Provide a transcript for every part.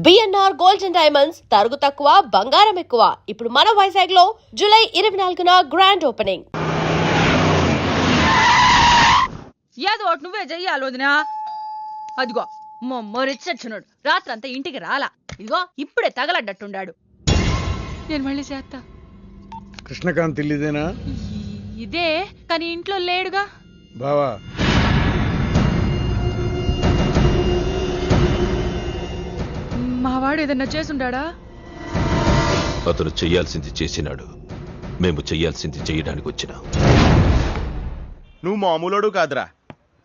BNR gold and diamonds తరుగు తక్కువ బంగారం ఎక్కువ. ఇప్పుడు మన వైజాగ్ లో జూలై 24న గ్రాండ్ ఓపెనింగ్. ఏదో ఒకటి నువ్వే చెయ్యాలి వదినా. అదిగో మొమ్మరిచ్చచ్చున్నాడు, రాత్రంతా ఇంటికి రాలా. ఇదిగో ఇప్పుడే తగలడ్డట్టుండాడు. నేను మళ్ళీ చేస్తా. కృష్ణకాంత్ ఇల్లుదేనా? ఇదే, కానీ ఇంట్లో లేడుగా. బావా, మావాడు ఏదన్నా చేసుండాడా? అతను చెయ్యాల్సింది చేసినాడు, మేము చెయ్యాల్సింది చెయ్యడానికి వచ్చినా. నువ్వు మామూలుడు కాదురా.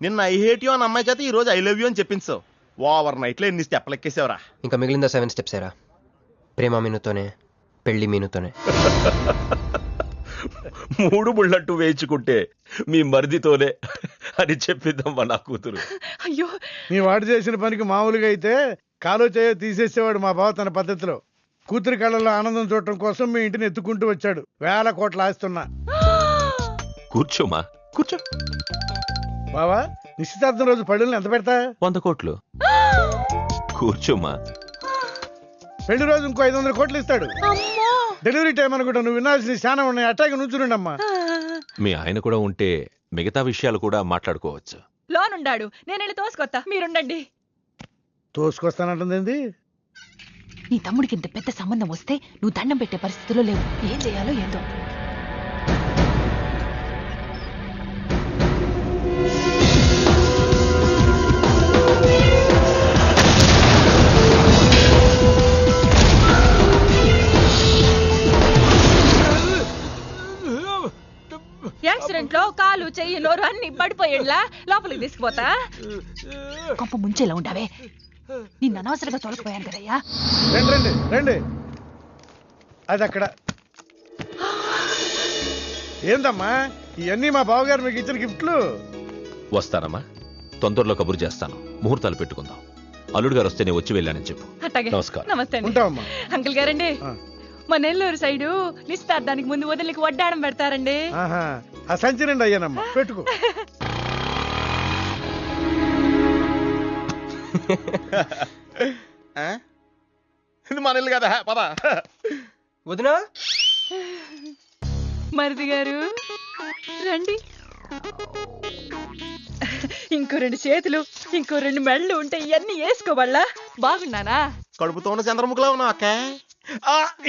నిన్న ఐ హేట్ యూ అని అమ్మాయి చేత ఈ రోజు ఐ లవ్ యూ అని చెప్పించావు. ఓవర్ నైట్ లో ఎన్ని స్టెప్లు ఎక్కేసావురా. ఇంకా మిగిలిందా 7 స్టెప్స్ ఏరా? ప్రేమ మీనుతోనే, పెళ్లి మీనుతోనే. 3 బుల్లట్టు వేయించుకుంటే మీ మరిదితోనే అని చెప్పిద్దామా నా కూతురు. అయ్యో, నీ వాడు చేసిన పనికి మామూలుగా అయితే కాలో చేయ తీసేసేవాడు మా బావ తన పద్ధతిలో. కూతురి కళ్ళలో ఆనందం చూడటం కోసం మీ ఇంటిని ఎత్తుకుంటూ వచ్చాడు. 1000 కోట్లు ఆస్తున్నా. కూర్చోమా, కూర్చో. బావా, నిశ్చితార్థం రోజు పళ్ళుని ఎంత పెడతా? 100 కోట్లు. కూర్చోమా. పెళ్లి రోజు ఇంకో 500 కోట్లు ఇస్తాడు. డెలివరీ టైం అనుకుంటా. నువ్వు వినాల్సిన చాలా ఉన్నాయి. అట్టాగే నుంచుండమ్మా. మీ ఆయన కూడా ఉంటే మిగతా విషయాలు కూడా మాట్లాడుకోవచ్చు. లోనుండాడు, నేను వెళ్ళి తోసుకొత్తా, మీరుండండి. తోసుకొస్తానంటుంది. నీ తమ్ముడికి ఇంత పెద్ద సంబంధం వస్తే నువ్వు దండం పెట్టే పరిస్థితిలో లేవు. ఏం చేయాలో ఏందో. యాక్సిడెంట్ లో కాలు, చెయ్యి, నోరు అన్ని పడిపోయేలా లోపలికి తీసుకుపోతా. కొంప ముంచేలా ఉండవే. నిన్ను అనవసరంగా తొలగిపోయాను కదయ్యా. రండి రండి రండి. అది అక్కడ. ఏందమ్మా ఇవన్నీ మా బావగారు మీకు ఇచ్చిన గిఫ్ట్లు? వస్తానమ్మా, తొందరలో కబురు చేస్తాను. ముహూర్తాలు పెట్టుకుందాం. అల్లుడు గారు వస్తే నేను వచ్చి వెళ్ళానని చెప్పు. అట్టాగే. నమస్కారం. నమస్తే అండి. ఉంటావమ్మా. అంకుల్ గారండి, మా నెల్లూరు సైడు నిశ్చితార్థానికి ముందు వదిలికి వడ్డాడం పెడతారండి. ఆహా, ఆ సంచి నిండి అయ్యానమ్మా, పెట్టుకో. ఇది మన ఇల్లు కదా, పద. వదినా, మరిది గారు రండి. ఇంకో 2 చేతులు, ఇంకో 2 మెళ్ళు ఉంటే ఇవన్నీ వేసుకోవాలా? బాగున్నానా? కడుపుతో ఉన్న చంద్రముఖిలో ఉన్నావు అక్క.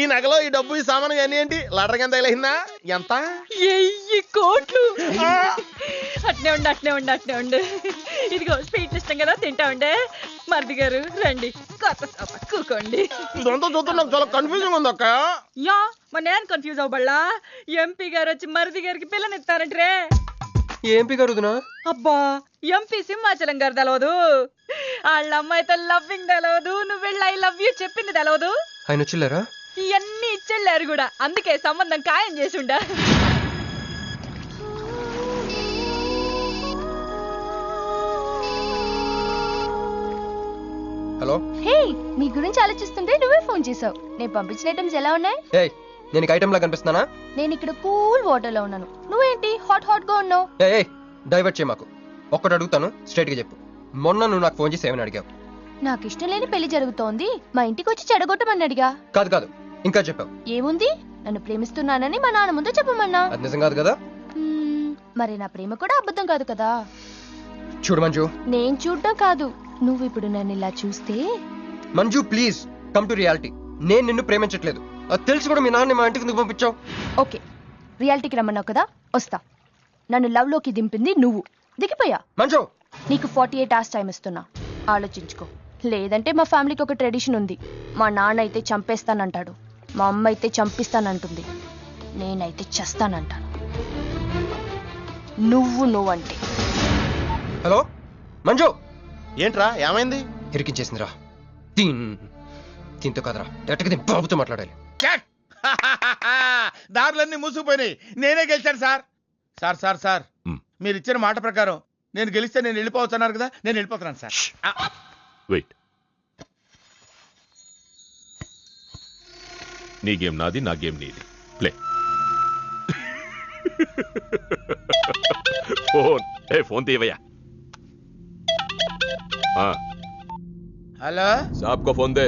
ఈ నగలో ఈ డబ్బు ఈ సామాను అన్ని ఏంటి? లడర్ ఎంత తగిలిందా? ఎంత? 1000 కోట్లు. అట్నే ఉండు, అట్నే ఉండు, అట్నే ఉండు. ఇదిగో స్వీట్ ఇష్టం కదా, తింటా ఉండే. మరిది గారు రండి, కొత్త సోఫ కూకోండి. ఇదంతా చూస్తే నాకు చాలా కన్ఫ్యూజన్ ఉంది అక్క. యా, మరి నేను కన్ఫ్యూజ్ అవ్వబల్లా. ఎంపీ గారు వచ్చి మరిది గారికి పిల్లనిస్తారంటే. ఏంపి గారు వదినా? అబ్బా, ఎంపీ సింహాచలం గారు తెలవదు? వాళ్ళ అమ్మాయితో లవ్వింగ్ తెలవదు, నువ్వు వెళ్ళి ఐ లవ్ యూ చెప్పింది తెలవదు. ఆయన వచ్చిల్లారా? ఇవన్నీ ఇచ్చెళ్ళారు కూడా, అందుకే సంబంధం ఖాయం చేసి ఉండా. హలో. హే, నీ గురించి ఆలోచిస్తుంటే నువ్వే ఫోన్ చేసావు. నేను పంపించిన ఐటమ్స్ ఎలా ఉన్నాయి? ఏయ్, నేను ఐటమ్ లా కనిపిస్తున్నానా? నేను ఇక్కడ కూల్ వాటర్ లో ఉన్నాను, నువ్వేంటి హాట్ హాట్ గా ఉన్నావు? ఏయ్, డైవర్ట్ చేయ మాకు. ఒక్కటి అడుగుతాను, స్ట్రైట్ గా చెప్పు. మొన్న నువ్వు నాకు ఫోన్ చేసి ఏమని అడిగావు? నాకు ఇష్టం లేని పెళ్లి జరుగుతోంది, మా ఇంటికి వచ్చి చెడగొట్టమని అడిగా. కాదు కాదు, ఇంకా చెప్పావు. ఏముంది, నన్ను ప్రేమిస్తున్నానని మా నాన్న ముందు చెప్పమన్నా. అది నిజం కాదు కదా? మరి నా ప్రేమ కూడా అబద్ధం కాదు కదా? చూడు మంజు. నేను చూడటం కాదు, నువ్వు ఇప్పుడు నన్ను ఇలా చూస్తే. Manju please come to reality. నేను నిన్ను ప్రేమించట్లేదు, అది తెలిసి కూడా మీ నాన్న మా ఇంటికి ఎందుకు పంపించావు? ఓకే, రియాలిటీకి రమ్మన్నావు కదా, వస్తా. నన్ను లవ్ లోకి దింపింది నువ్వు, దిగిపోయా. మంజు, నీకు 48 hours టైం ఇస్తున్నా, ఆలోచించుకో. లేదంటే మా ఫ్యామిలీకి ఒక ట్రెడిషన్ ఉంది. మా నాన్న అయితే చంపేస్తానంటాడు, మా అమ్మ అయితే చంపిస్తానంటుంది, నేనైతే చస్తానంటాను. నువ్వంటే. హలో మంజు. ఏంట్రా, ఏమైంది? ఇరికించేసిందిరా. దీంతో కదరా, డైరెక్ట్గా దీని బాబుతో మాట్లాడాలి. దారులన్నీ మూసుకుపోయినాయి. నేనే గెలిచాను సార్. సార్ సార్ సార్, మీరు ఇచ్చిన మాట ప్రకారం నేను గెలిస్తే నేను వెళ్ళిపోవచ్చు అన్నారు కదా, నేను వెళ్ళిపోతున్నాను సార్. వెయిట్. నీ గేమ్ నాది, నా గేమ్ నీది. ప్లే. ఫోన్ తీవయ్యా. हेलो साहब को फोन दे।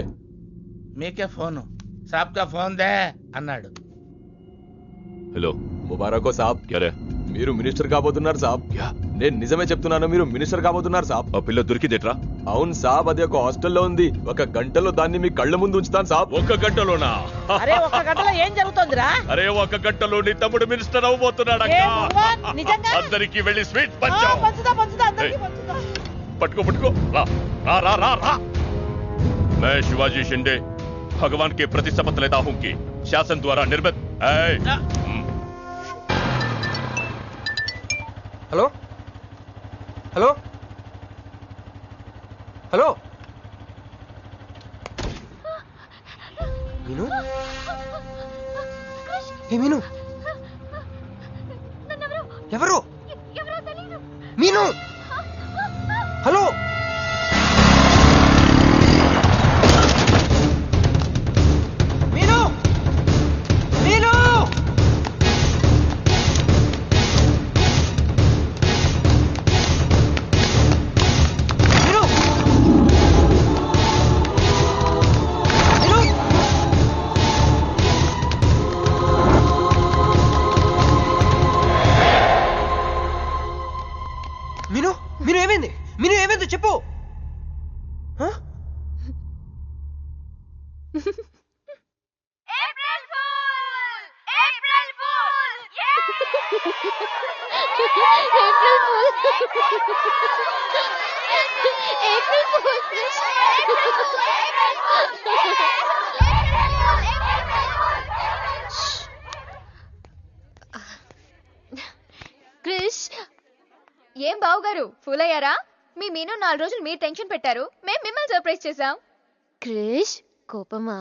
మీకే ఫోను సాబ్కా ఫోన్ దే అన్నాడు. హలో ముబారకో సాబ్, క్యారే మీరు మినిస్టర్ కాబోతున్నారు సాబ్. నేను నిజమే చెప్తున్నాను, మీరు మినిస్టర్ కాబోతున్నారు సాబ్. ఆ పిల్ల దొరికిందేట్రా? అవును సాబ్, అది ఒక హాస్టల్లో ఉంది. 1 గంటలో దాన్ని మీ కళ్ళ ముందు ఉంచుతాను సాబ్. 1 గంటలోనా? అరే 1 గంటలో ఏం జరుగుతుందిరా? అరే 1 గంటలో నీ తమ్ముడు మినిస్టర్ అవబోతున్నాడు. నిజంగా అందరికి వెళ్ళి స్వీట్ పంచాం. పంచుదా అందరికీ పంచుదా. पटको रा रा रा रा रा मैं शिवाजी शिंदे भगवान के प्रति शपथ लेता हूं कि शासन द्वारा निर्मित హలో హలో హలో మీను, ఏ మీను, ఎవరు? మీను, హలో మీను, మీను, మీను, మీను, మీను ఏమైంది? మీను ఏమైంది చెప్పు. హ? క్రిష్, ఏం బావగారు ఫుల్ అయ్యారా? మీ మీను 4 రోజులు మీరు టెన్షన్ పెట్టారు, మేము మిమ్మల్ని సర్ప్రైజ్ చేసాం. క్రిష్ కోపమా?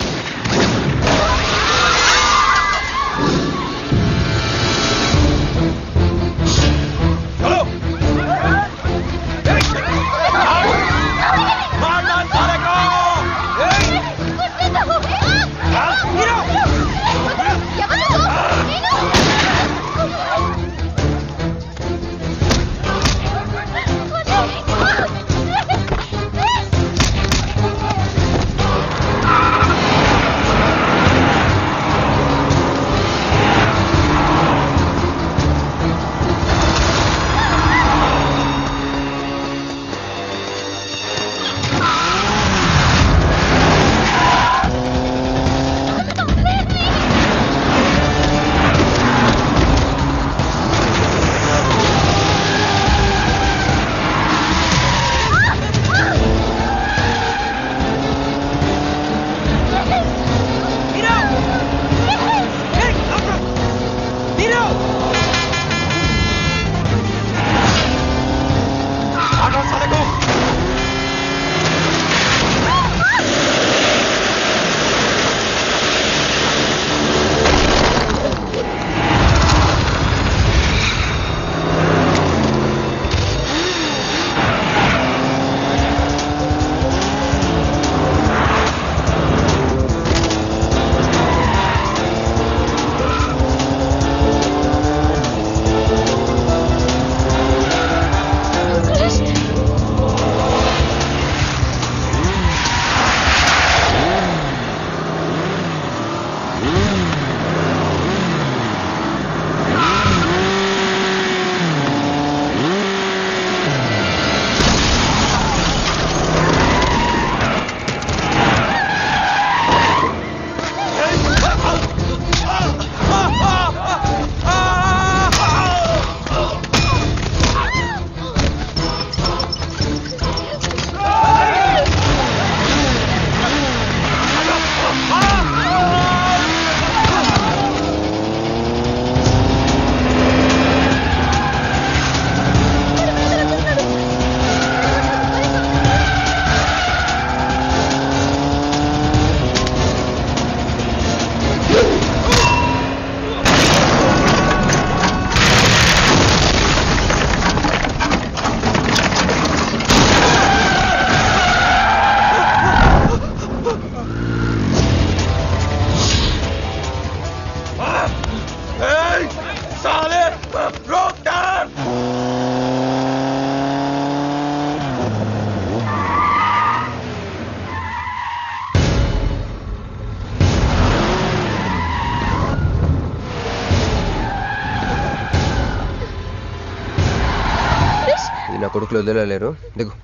కొడుకులు వదిలేలేరు. దిగు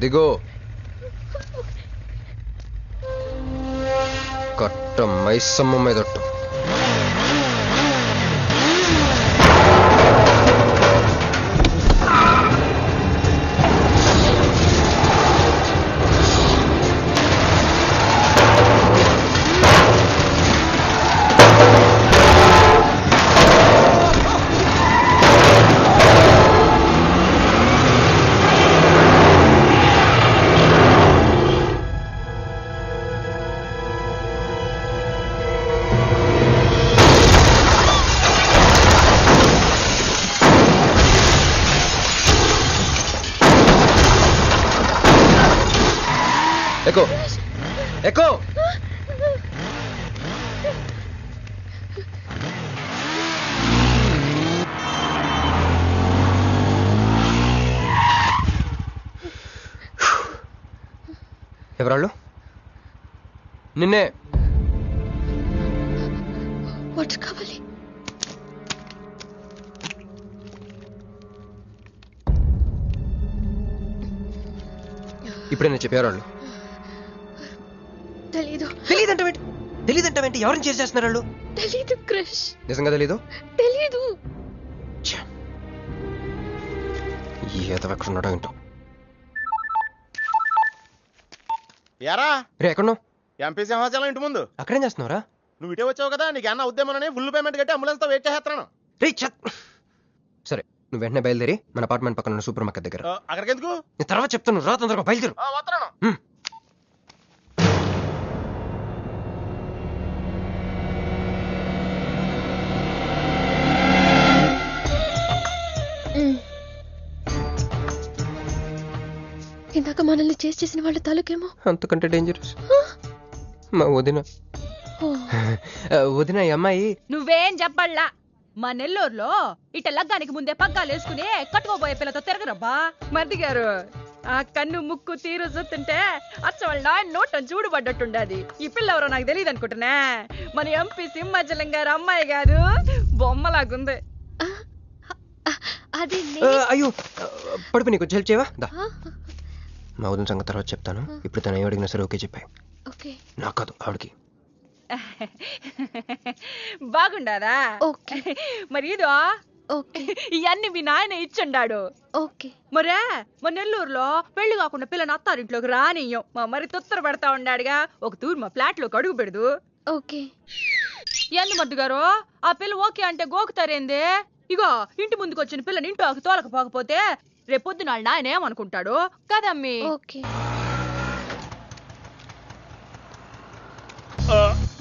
దిగు. కట్ట మైసమ్మ మీదట్టు. ఎక్కు ఎక్కు. ఎవరాళ్ళు? నిన్నే. వాటర్ కావాలి. ఇప్పుడే నేను చెప్పేవాళ్ళు. తెలీదు. తెలీదంటే ఎవరిని చేసి చేస్తున్నారు వాళ్ళు? తెలీదు క్రిష్. నిజంగా తెలీదు? తెలీదు. ఏదో ఎక్కడ ఉన్నాడో ఏంటో. యారా రే ఎక్కడున్నావు? ఎంపీ సింహాచలం ఇంటి ముందు. అక్కడేం చేస్తున్నావురా? నువ్వు ఇటే వచ్చావు కదా, నీకు అన్న ఉద్యమని ఫుల్ పేమెంట్ కట్టి అంబులెన్స్ తో వెయిట్ చేస్తున్నాను. రే సరే, నువ్వు వెంటనే బయలుదేరి మన అపార్ట్మెంట్ పక్కన ఉన్న సూపర్ మార్కెట్ దగ్గర. అక్కడికి ఎందుకు? నేను తర్వాత చెప్తాను, రా తొందరగా బయలుదేరు. వస్తున్నాను. ఇందాక మనల్ని చేసిన వాళ్ళ తాలూకేమో అంతకంటే డేంజరస్. మా వదిన. వదిన ఈ అమ్మాయి. నువ్వేం చెప్పల్లా. మా నెల్లూరులో ఇట లగ్గానికి ముందే పగ్గాలు వేసుకుని కట్టుకోబోయే పిల్లతో తిరగరబ్బా. మర్ది గారు, ఆ కన్ను ముక్కు తీరు చూస్తుంటే అచ్చ వాళ్ళ నాయన నోటం చూడుబడ్డట్టుండది. ఈ పిల్ల ఎవరో నాకు తెలియదు అనుకుంటున్నా. మన ఎంపీ సింహాచలం గారు అమ్మాయి కాదు, బొమ్మలాగుంది. అది అయ్యో పడుపు, నీకు హెల్ప్ చేయవా? దా. మా వదిన సంగతి తర్వాత చెప్తాను. ఇప్పుడు తను ఏం అడిగినా సరే ఓకే చెప్పాయి. నాకు కాదు, ఆవిడకి. బాగుండాదా? మరి ఇదో ఇవన్నీ మీ నాయన ఇచ్చుండాడు. మరే మా నెల్లూరులో పెళ్లి కాకుండా పిల్లని అత్తారింట్లోకి రానియ్యం. మా మరి తొత్తర పెడతా ఉండాడుగా. ఒక తూరు మా ఫ్లాట్ లోకి అడుగు పెడదు. ఎందు మద్దు గారు, ఆ పిల్ల ఓకే అంటే గోకుతారేందే? ఇగో ఇంటి ముందుకు వచ్చిన పిల్లని ఇంటి తోలకపోకపోతే రేపొద్దున వాళ్ళ నాయన ఏమనుకుంటాడు కదమ్మీ?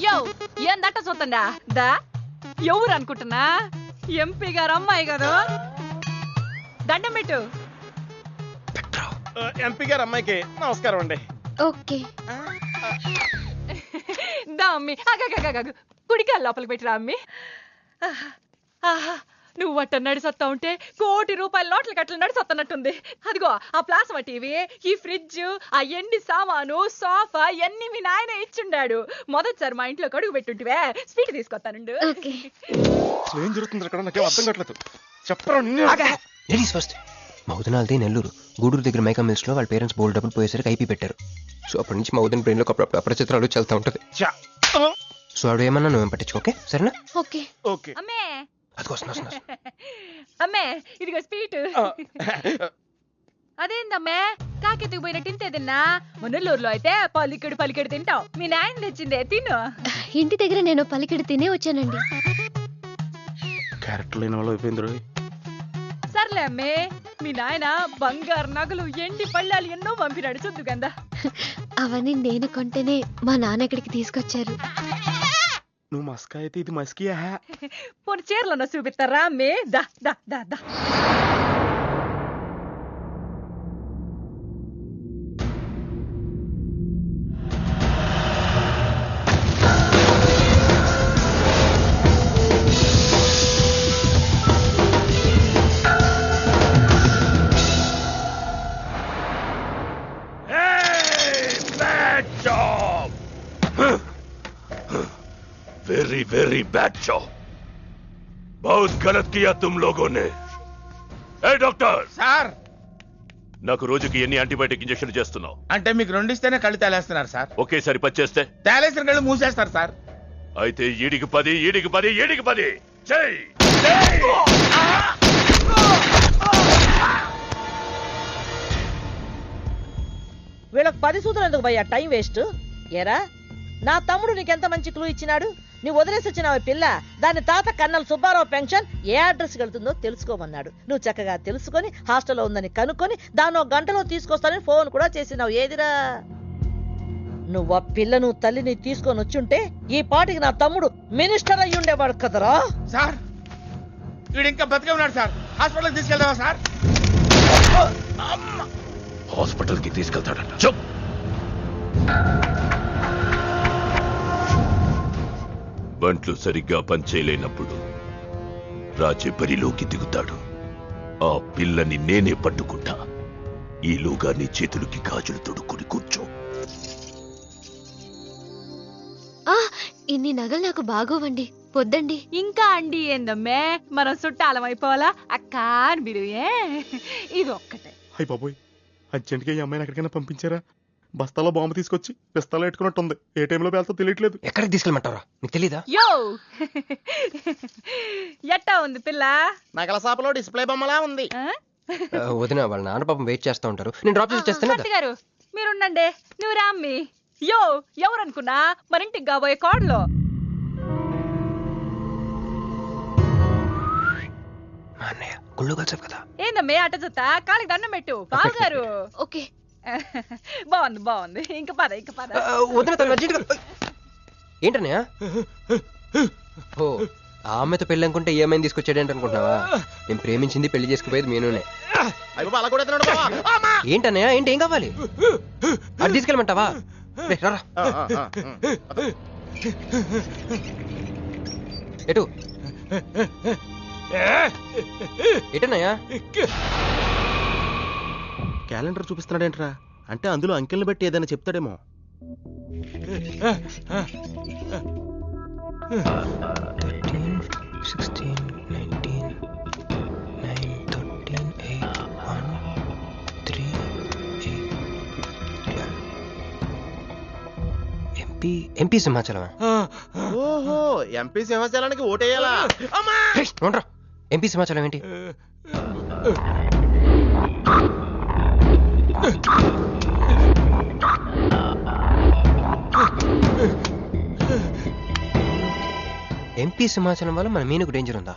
యో ఏందట్ట చూతండా దా. ఎవరు అనుకుంటున్నా? ఎంపీ గారు అమ్మాయి కదా. దండం పెట్టు. ఎంపీ గారు అమ్మాయికి నమస్కారం అండి. దా అమ్మి. కుడికాయలు లోపలికి పెట్టిరా అమ్మి. నువ్వు అట్ట నడిసొత్తా ఉంటే ₹1 కోటి నోట్ల కట్టలు నడిసొత్తనట్టుంది. అదిగో ఆ ప్లాస్మా టీవీ, ఈ ఫ్రిడ్జ్, ఆ ఎండి సామాను, సోఫా ఎన్ని మీ నాయన ఇచ్చుండాడు. మొదటిసారి మా ఇంట్లో కడుగు పెట్టుంటివే, స్వీట్ తీసుకొస్తానుండు. ఏం జరుగుతుంది అక్కడ? నాకేం అర్థం కావట్లేదు. చెప్పరా. ఫస్ట్ మా వదినాలది నెల్లూరు. గూడూరు దగ్గర మైకా మిల్స్ లో వాళ్ళ పేరెంట్స్ బోల్డ్ డబ్బులు పోయేసరికి ఐపీ పెట్టారు. సో అప్పటి నుంచి మా వదిన బ్రెయిన్ లో అపరిచిత్రాలు చల్తా ఉంటది. సో ఆవిడ ఏమన్నా నువ్వేం పట్టించు. ఓకే సరేనా? అమ్మే అది వస్తున్నా. అమ్మే ఇదిగో స్వీట్. అదేందమ్మే కాకెత్తుకు పోయినట్టు ఇంతే తిన్నా? మున్నెల్లూరులో అయితే పలికెడు తింటావు. మీ నాయన తెచ్చిందే తిను. ఇంటి దగ్గర నేను పలికెడు తినే వచ్చానండి. క్యారెక్టర్ లేని వాళ్ళు అయిపోయింది. సర్లే అమ్మే, మీ నాయన బంగారు నగలు, ఎండి పళ్ళాలు ఎన్నో పంపినాడు చూద్దు కదా. అవన్నీ నేను కొంటేనే మా నాన్న ఇక్కడికి తీసుకొచ్చారు. నువ్వు మస్కా అయితే ఇది మస్కియా? పోనీ చీరలో చూపిస్తారా అమ్మే? దా దా దా దా. Very very bad job. बहुत गलत किया तुम लोगों ने. ए डॉक्टर సార్, నాకు రోజుకి ఎన్ని యాంటీబయాటిక్ ఇంజెక్షన్ చేస్తున్నావు? అంటే మీకు 2 ఇస్తేనే కళ్ళు తేలేస్తున్నారు సార్. ఒకేసారి పచ్చేస్తే తేలేసిన కళ్ళు మూసేస్తారు సార్. అయితే ఈడికి 10, ఈడికి 10, ఈడికి 10. చెయ్ వీళ్ళకి 10 సూత్రం ఎందుకు భయ్యా, టైం వేస్ట్. ఏరా నా తమ్ముడు నీకెంత మంచి క్లూ ఇచ్చినాడు. నువ్వు వదిలేసి వచ్చినావు పిల్ల, దాని తాత కన్నల సుబ్బారావు పెన్షన్ ఏ అడ్రస్ వెళ్తుందో తెలుసుకోమన్నాడు. నువ్వు చక్కగా తెలుసుకొని హాస్టల్లో ఉందని కనుక్కొని దాన్ని 1 గంటలో తీసుకొస్తానని ఫోన్ కూడా చేసినావు. ఏదిరా నువ్వు ఆ పిల్లను తల్లిని తీసుకొని వచ్చుంటే ఈ పాటికి నా తమ్ముడు మినిస్టర్ అయ్యి ఉండేవాడు కదరా. సార్ వీడు ఇంకా బతికే ఉన్నాడు సార్. హాస్పిటల్కి తీసుకెళ్దామా సార్? హాస్పిటల్ కి తీసుకెళ్తాడట. చెప్. బంట్లు సరిగ్గా పనిచేయలేనప్పుడు రాజే బరిలోకి దిగుతాడు. ఆ పిల్లని నేనే పట్టుకుంటా. ఈలోగా నీ చేతులకి గాజులు తొడుక్కుని కూర్చో. ఇన్ని నగలు నాకు బాగోవండి, పొద్దండి. ఇంకా అండి ఏందమ్మే, మనం చుట్టాలం అయిపోవాలా అక్క అని మీరు ఇది ఒక్కటే. అయ్యి బాబోయ్, అర్జెంట్గా ఈ అమ్మాయిని ఎక్కడికైనా పంపించారా? బస్తాలో బాంబు తీసుకొచ్చి పిస్తాలో పెట్టుకున్నట్టుంది. ఏ టైంలో వెళ్తా తెలియట్లేదు. ఎక్కడికి తీసుకెళ్ళమంటారా? నీకు తెలీదా? యో ఎట్టా ఉంది పిల్ల? నగల షాపులో డిస్ప్లే బొమ్మలా ఉంది. వదిన వాళ్ళ నాన్న పాపం వెయిట్ చేస్తూ ఉంటారు. నేను డ్రాప్ చేసి చేస్తాను కదా. గారు మీరుండండి, నువ్వు రామ్మి. యో ఎవరనుకున్నా మరింటికి కాబోయే కోడలో. మా అన్నయ్య గుళ్ళు కలిసావు కదా. ఏందమ్మే అట్ట చూస్తా, కాలికి దండం పెట్టు. బావగారు ఓకే బాగుంది బాగుంది. ఇంక పద ఇంక పద. వదిన తను అర్జెంట్గా ఏంటన్నయ్య? ఓ ఆ అమ్మాయితో పెళ్ళి అనుకుంటే ఏమైనా తీసుకొచ్చాడేంటి అనుకుంటున్నావా? నేను ప్రేమించింది పెళ్లి చేసుకుపోయేది మీనునే. ఏంటన్నయ్య ఏంటి? ఏం కావాలి? అది తీసుకెళ్ళమంటావా? రారా. ఎటు ఎటన్నయ్యా? క్యాలెండర్ చూపిస్తున్నాడేంట్రా? అంటే అందులో అంకెల్ని బట్టి ఏదైనా చెప్తాడేమో. 16, 19, 9, 13, 8, 1, 3, 8, 12. ఎంపీ సింహాచలం. ఓహో, ఎంపీ సింహాచలానికి ఓటేయాలా? ఎంపీ సింహాచలం ఏంటి? ఎంపీ సింహాచలం వల్ల మన మీనుకు డేంజర్ ఉందా?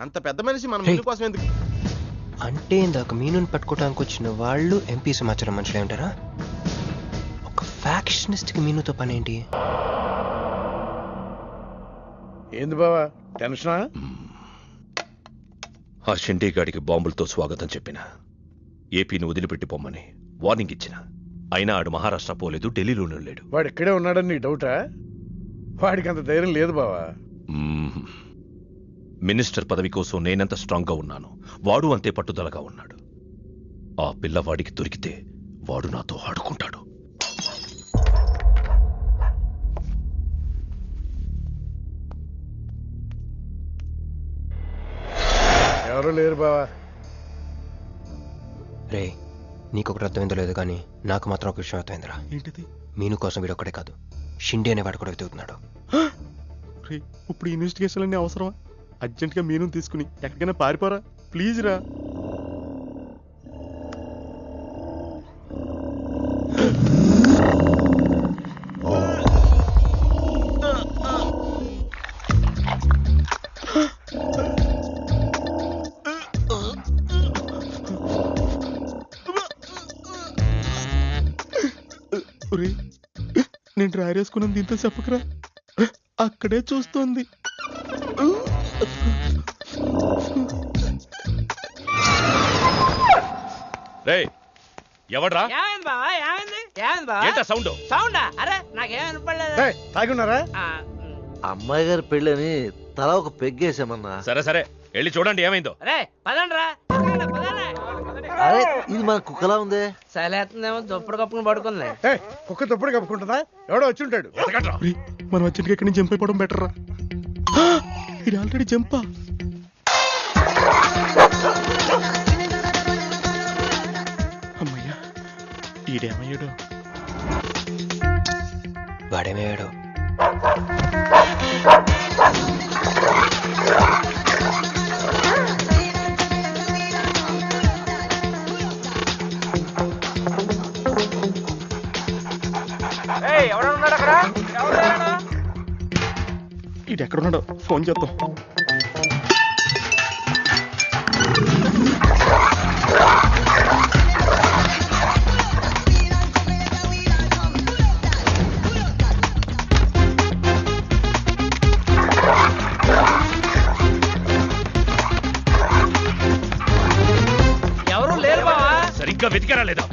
అంత పెద్ద మనిషి మన మీను కోసం ఎందుకు? అంటే ఇందాక మీనుని పట్టుకోవడానికి వచ్చిన వాళ్ళు ఎంపీ సింహాచలం మనుషులే ఉంటారా? ఒక ఫ్యాక్షనిస్ట్ కి మీనుతో పని ఏంటి? ఏంది బావా టెన్షనా? ఆ షిండే గాడికి బాంబులతో స్వాగతం చెప్పిన, ఏపీని వదిలిపెట్టి పొమ్మని వార్నింగ్ ఇచ్చిన. అయినా ఆడు మహారాష్ట్ర పోలేదు, ఢిల్లీలోనే లేడు. వాడు ఇక్కడే ఉన్నాడని నీ డౌటా? వాడికి అంత ధైర్యం లేదు బావా. మినిస్టర్ పదవి కోసం నేనెంత స్ట్రాంగ్ గా ఉన్నాను, వాడు అంతే పట్టుదలగా ఉన్నాడు. ఆ పిల్లవాడికి దొరికితే వాడు నాతో ఆడుకుంటాడు. ఎవరు లేరు బావా. రే నీకొకటి అర్థమైందో లేదు కానీ నాకు మాత్రం ఒక విషయం అర్థమైందిరా. ఏంటిది? మీను కోసం వీడు ఒక్కడే కాదు, షిండే అనేవాడు కూడా వెతుకుతున్నాడు. ఇప్పుడు ఇన్వెస్టిగేషన్ అన్ని అవసరమా? అర్జెంట్గా మీను తీసుకుని ఎక్కడికైనా పారిపోరా ప్లీజ్ రా. నేను డ్రైర్ వేసుకున్నాను, దీంతో చెప్పకరా. అక్కడే చూస్తోంది. ఎవడ్రా? సౌండ్ సౌండా? అరే నాకేం వినపడలేదు. తాగున్నారా? అమ్మాయి గారి పెళ్ళని తల ఒక పెగ్గేసామన్నా. సరే సరే వెళ్ళి చూడండి ఏమైందో. రే పదండ్రా. అరే ఇది మన కుక్కలా ఉంది. సలేతుందేమో దుప్పుడు కప్పుకుని పడుకుంది. కుక్క తప్పుడు కప్పుకుంటుందా? ఎవడో వచ్చి ఉంటాడు. మనం అర్జెంట్గా ఇక్కడి నుంచి జంప్ అయిపోవడం బెటర్ రా. ఇది ఆల్రెడీ జంపా. ఈడేమయ్యాడు? వాడేమయ్యాడు? ఈడెక్కడున్నాడో ఫోన్ చేద్దాం. ఎవరు లేరు బావా. సరిగ్గా వెతికారా లేదా?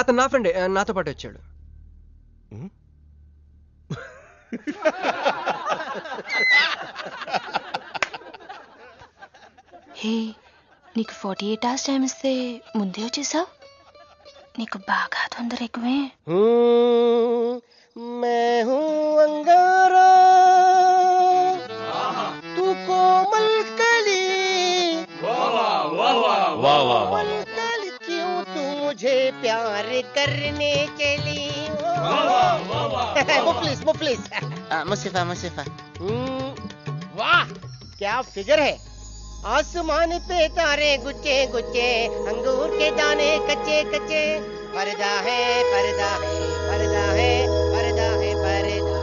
అతను నా ఫ్రెండే, నాతో పాటు వచ్చాడు. హే, నీకు 48 hours టైం ఇస్తే ముందే వచ్చేసావు. నీకు బాగా తొందర ఎక్కువే. मैं हूँ अंगारा तू कोमल कली कोमल कली क्यों तू मुझे प्यार करने चली मुफलिस मुसीफा वाह क्या फिगर है. आसमान पे तारे गुच्चे गुच्चे अंगूर के दाने कच्चे कच्चे पर्दा है पर्दा है पर्दा है पर्दा है पर्दा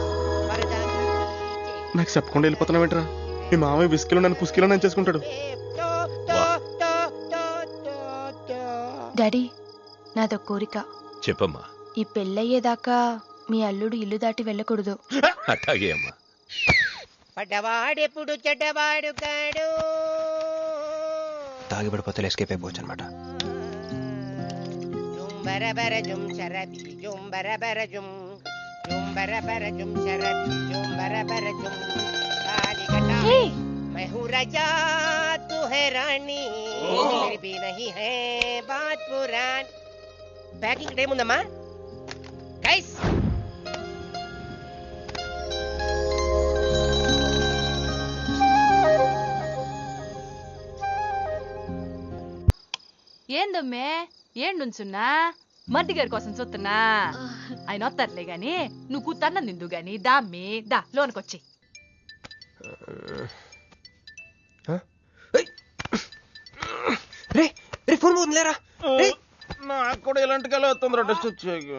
पर्दा నాకు చెప్పకుండా వెళ్ళిపోతున్నావు ఏంట్రా? మీ మామయ్య విస్కిలో నన్ను పుస్కిలో నన్ను చేసుకుంటాడు. డాడీ, నాదో కోరిక. చెప్పమ్మా. ఈ పెళ్ళయ్యేదాకా మీ అల్లుడు ఇల్లు దాటి వెళ్ళకూడదు. అట్లాగే అమ్మా. పడ్డవాడెప్పుడు చెడ్డవాడు కాడు. తాగి పడిపోతే ఎస్కేప్ అయిపోవచ్చు అనమాట. జుంబరబర జుం శరది జుంబరబర జుం జుంబరబర జుం శరది జుంబరబర జుం కాలికట मैं हूँ राजा तू है रानी फिर भी नहीं है बात पुरानी. ప్యాకింగ్ టైం ఉందమ్మా గైస్. ఏందమ్మే ఏం నుంచున్నా? మర్ది గారి కోసం చూస్తున్నా. ఆయన వస్తారులే గాని నువ్వు కూతన్న నిందు గాని దామ్మి దా లోనకొచ్చి. రే రే ఫోన్ పోతుందిలేరా. నాకు కూడా ఇలాంటి కళ వస్తుంది. డస్ట్ వచ్చాక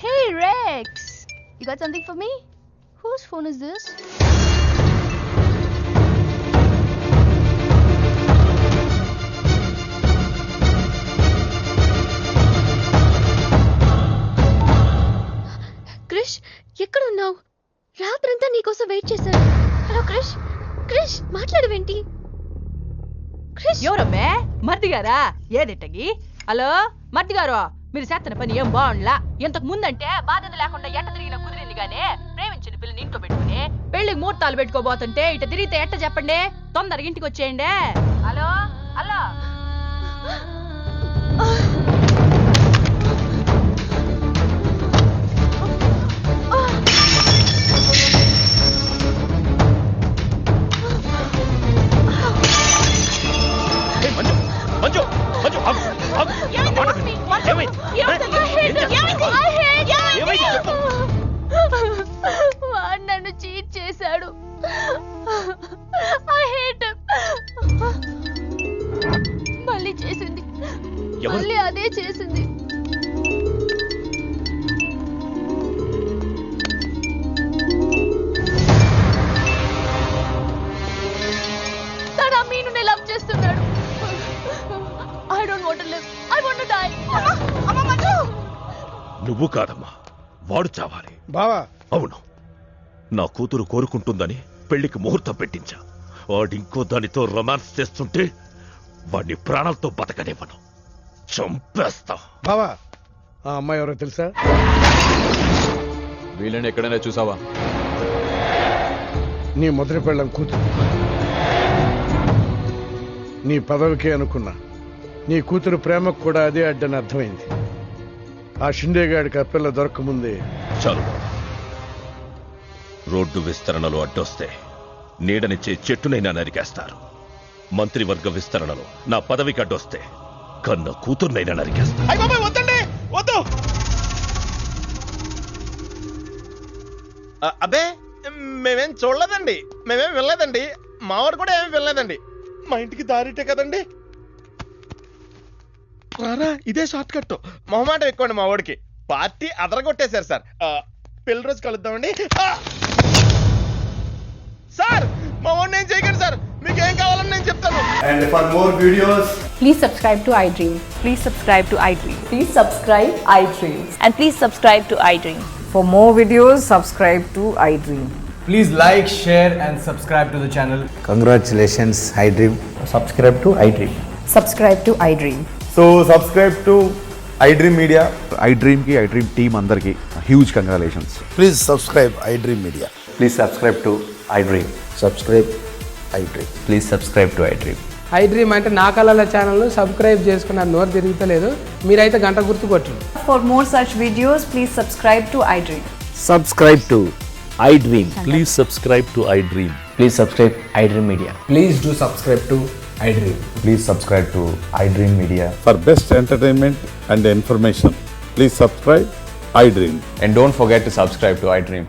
Hey Rex, you got something for me? Whose phone is this? Krish, ఎక్కడ ఉన్నావు? రాత్రంతా నీకోసం వెయిట్ చేశాను. హలో క్రిష్, క్రిష్ మాట్లాడవేంటి? క్రిష్, ఎవరమ్మే? మర్ది గారా? ఏదిట్టగి? హలో మర్ది గారు, మీరు చేస్తున్న పని ఏం బాగుండ్లా. ఇంతకు ముందంటే బాధ్యత లేకుండా ఎట్ట తిరిగినా కుదిరింది గానే ప్రేమించిన పిల్లని ఇంట్లో పెట్టుకుని పెళ్లికి ముహూర్తాలు పెట్టుకోబోతుంటే ఇట తిరిగితే ఎట్ట చెప్పండి? తొందరగా ఇంటికి వచ్చేయండి. Hello hello. మంజు మంజు వాడు నన్ను చీట్ చేశాడు. I hate him. నేనే చేసింది. తన మీనునే లవ్ చేస్తున్నాడు. I don't want to live. I want to die. అమ్మా మంజు. నువ్వు కాదమ్మా, వాడు చావాలి. బావా, అవును, నా కూతురు కోరుకుంటుందని పెళ్లికి ముహూర్తం పెట్టించా. వాడింకో దానితో రొమాన్స్ చేస్తుంటే వాడిని ప్రాణాలతో బతకనివ్వను, చంపేస్తా. బావా, ఆ అమ్మాయి ఎవరో తెలుసా? వీళ్ళని ఎక్కడైనా చూసావా? నీ మొదటి పెళ్ళం కూతురు. నీ పదవికే అనుకున్నా, నీ కూతురు ప్రేమకు కూడా అదే అడ్డని అర్థమైంది. ఆ షిండేగాడికి ఆ పిల్ల దొరకముందే. చాలు బాబు. రోడ్డు విస్తరణలో అడ్డొస్తే నీడనిచ్చే చెట్టునైనా నరికేస్తారు. మంత్రివర్గ విస్తరణలో నా పదవికి అడ్డొస్తే కన్న కూతుర్నైనా నరికేస్తారు. అయ్య బాబాయ్ వద్దండి, వద్దు. అబ్బే మేమేం చూడలేదండి, మేమేం వెళ్ళలేదండి, మావాడు కూడా ఏమీ వెళ్ళలేదండి. మా ఇంటికి దారిటే కదండి. రారా, ఇదే షార్ట్ కట్. మొహమాటం ఎక్కువండి మా వాడికి. పార్టీ అదరగొట్టేశారు సార్. పెళ్లి రోజు కలుద్దామండి. సార్ మా వాడిని ఏం చేయకండి సార్, మీకు ఏం కావాలని నేను చెప్తాను. And for more videos, please subscribe to iDream. Please subscribe to iDream. Please subscribe iDream. And please subscribe to iDream. For more videos, subscribe to iDream. please like, share and subscribe to the channel. Congratulations, iDream. Subscribe to iDream. Subscribe to iDream. So subscribe to iDream Media. iDream ki iDream team andarki huge congratulations. Please subscribe iDream Media. Please subscribe to iDream. Subscribe iDream. Please subscribe to iDream. iDream అంటే నా కళల channel subscribe చేసుకున్న నోరు తిరుగుతలేదు. మీరైతే గంట గుర్తు కొట్టండి. For more such videos, please subscribe to iDream. Subscribe to iDream. Please subscribe to iDream. Please subscribe iDream Media. Please do subscribe to iDream. Please subscribe to iDream Media. For best entertainment and information, please subscribe iDream. And don't forget to subscribe to iDream.